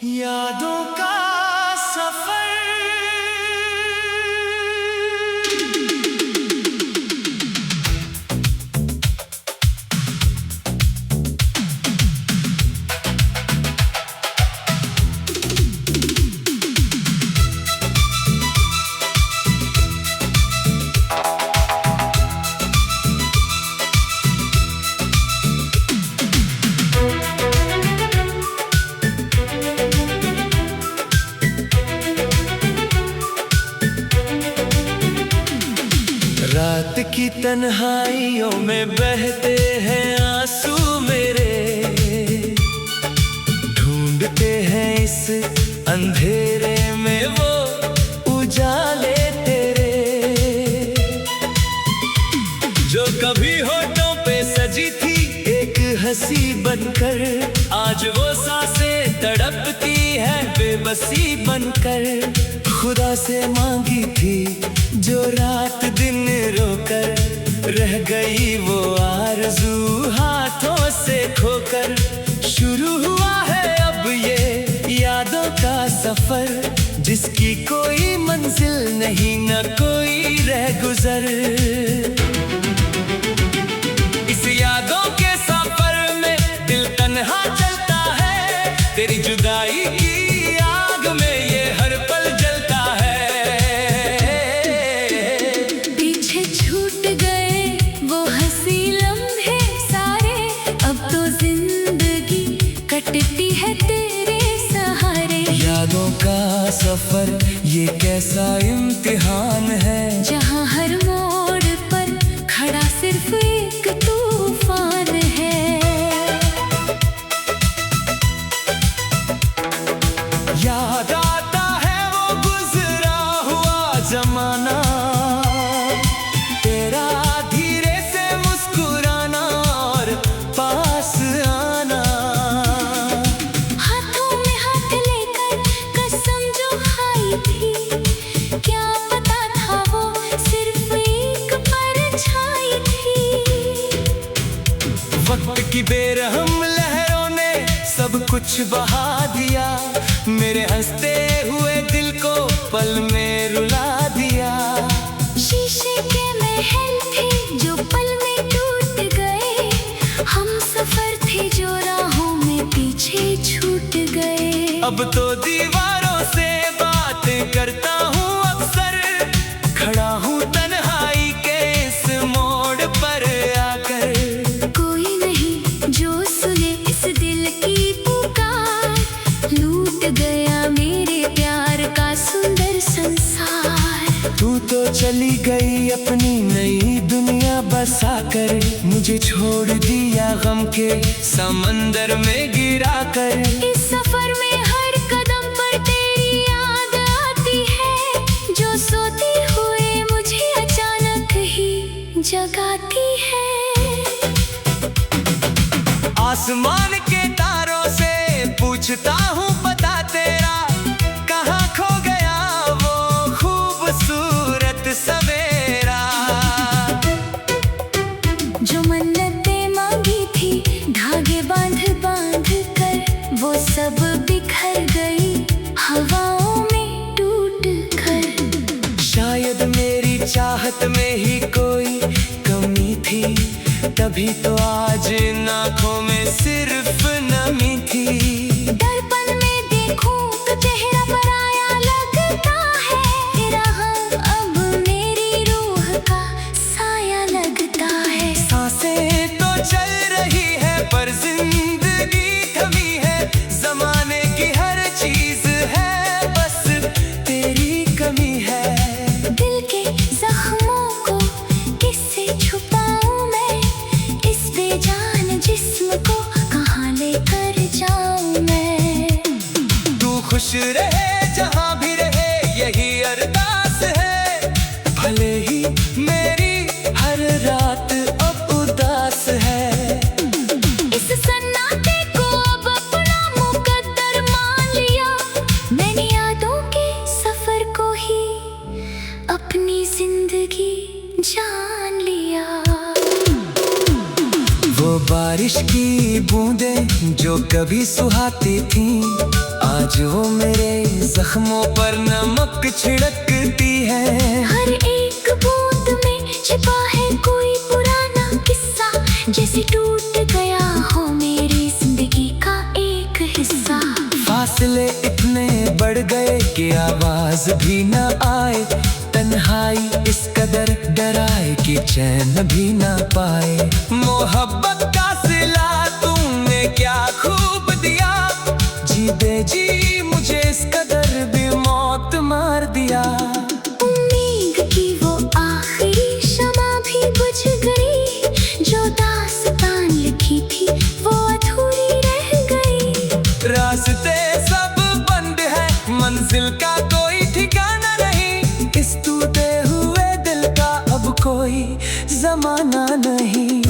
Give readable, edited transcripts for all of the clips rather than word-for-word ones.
यादों का सफर। रात की तन्हाइयों में बहते हैं आंसू मेरे, ढूंढते हैं इस अंधेरे में वो उजाले तेरे, जो कभी होठों पे सजी थी एक हंसी बनकर, आज वो सांसें तड़पती है बेबसी बनकर। खुदा से मांगी थी जो रात दिन रोकर, रह गई वो आरज़ू हाथों से खोकर। शुरू हुआ है अब ये यादों का सफर, जिसकी कोई मंजिल नहीं न कोई रहगुजर। इस यादों के सफर में दिल तन्हा चलता है, तेरी जुदाई की आग में ये हर पल जलता है। पीछे छूट गए वो हंसी लम्हे सारे, अब तो जिंदगी कटती है तेरे सहारे। यादों का सफर ये कैसा इम्तिहान है, जहाँ हर मोड़ पर खड़ा सिर्फ एक तूफान है। याद आता है वो गुजरा हुआ जमाना, तेरा धीरे से मुस्कुराना और पास आना। हाथों में हाथ लेकर कसम जो खाई थी, क्या पता था वो सिर्फ एक परछाई थी। वक्त की बेरहम लहरों ने सब कुछ बहा दिया, मेरे हंसते हुए दिल को पल में रुला दिया। शीशे के महल थे जो पल में टूट गए, हम सफर थे जो राहों में पीछे छूट गए। अब तो दीवारों से बात करता हूँ अक्सर, खड़ा हूँ तन्हाई के इस मोड़ पर आकर। कोई नहीं जो सुने इस दिल की पुकार, लूट गया मेरे प्यार का सुंदर संसार। तू तो चली गई अपनी नई दुनिया बसा कर, मुझे छोड़ दिया गम के समंदर में गिरा कर। इस सफर में हर कदम पर तेरी याद आती है, जो सोते हुए मुझे अचानक ही जगाती है। आसमान के तारों से पूछता हूँ पता तेरा, कहाँ खो गया वो खूबसूरत सवेरा। जो मन्नतें मांगी थी धागे बांध बांध कर, वो सब बिखर गई हवाओं में टूट कर। शायद मेरी चाहत में ही कोई कमी थी, तभी तो आज इन आँखों में सिर्फ नमी थी। दर्पण में देखूं तो चेहरा पराया लगता है, तेरा हम अब मेरी रूह का साया लगता है। सांसें तो चल रही है पर जिंदगी थमी है, जमाने की हर चीज है बस तेरी कमी है। दिल के जख्मों को किससे छुपाऊं मैं, इस बेजान जिस्म को कहाँ लेकर जाऊं मैं। तू खुश रहे जहाँ भी रहे यही अरदास है, भले ही मेरी हर रात अब उदास है। इस सन्नाटे को अब अपना मुकद्दर मान लिया, मैंने यादों के सफर को ही अपनी जिंदगी जान लिया। वो बारिश की बूंदें जो कभी सुहाती थीं, आज वो मेरे जख्मों पर नमक छिड़कती है। हर एक बूंद में छिपा है कोई पुराना किस्सा, जैसे टूट गया हो मेरी जिंदगी का एक हिस्सा। फासले इतने बढ़ गए कि आवाज भी न आए, तन्हाई इस कदर डराए कि चैन भी न पाए। मोहब्बत का सिला तुमने क्या खूब दिया, जी बेजी मुझे इस कदर भी मौत मार दिया। उम्मीद की वो आखिरी शमा भी बुझ गई, जो दास्तान लिखी थी वो अधूरी रह गई। रास्ते सब बंद है, मंजिल का कोई ठिकाना नहीं, इस टूटे हुए दिल का अब कोई जमाना नहीं।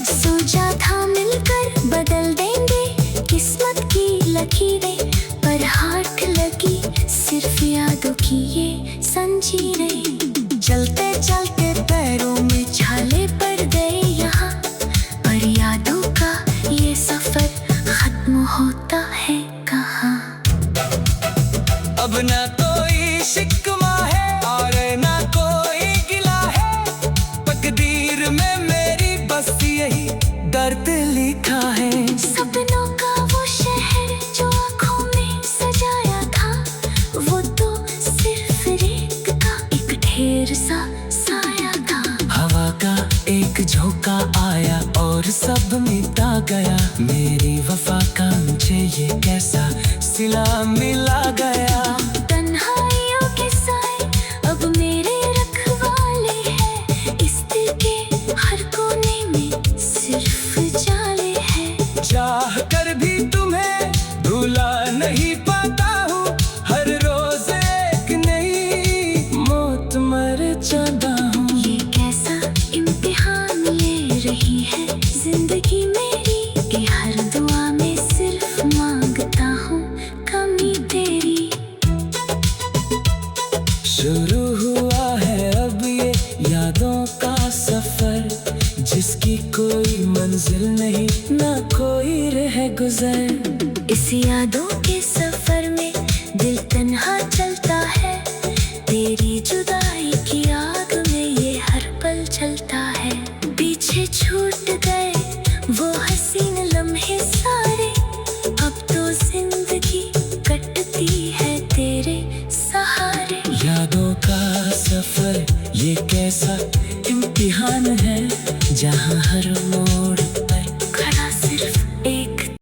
सोचा था मिलकर बदल देंगे किस्मत की लकीरें, पर हाथ लगी सिर्फ यादों की ये जंजीरें। चलते चलते पैरों में छाले पड़ गए यहाँ, पर यादों का ये सफर खत्म होता है कहाँ। अब ना कोई शिकवा है और ना कोई गिला है, तकदीर में मेरी बस यही दर्द लिखा है। सपनों का वो शहर जो आँखों में सजाया था, वो तो सिर्फ रेत का एक ढेर सा साया था। हवा का एक झोंका आया और सब मिटा गया, मेरी वफा का मुझे ये कैसा सिला मिला गया। तन्हाइयों के साए अब मेरे रखवाले हैं, इस दिल के हर कोने में सिर्फ जाले हैं। चाह कर भी तुम्हें भूला नहीं पाता हूँ, हर रोज एक नई मौत मर जाता हूँ। ये कैसा इम्तिहान ले रही है जिंदगी मेरी, कि हर दुआ में सिर्फ मांगता हूँ कमी तेरी। शुरू हुआ है अब ये यादों का सफर, जिसकी कोई मंजिल नहीं ना कोई रह गुजर। इस यादों के सफर में दिल तन्हा चलता है, तेरी जुदाई की आग में ये हर पल चलता है। पीछे छूट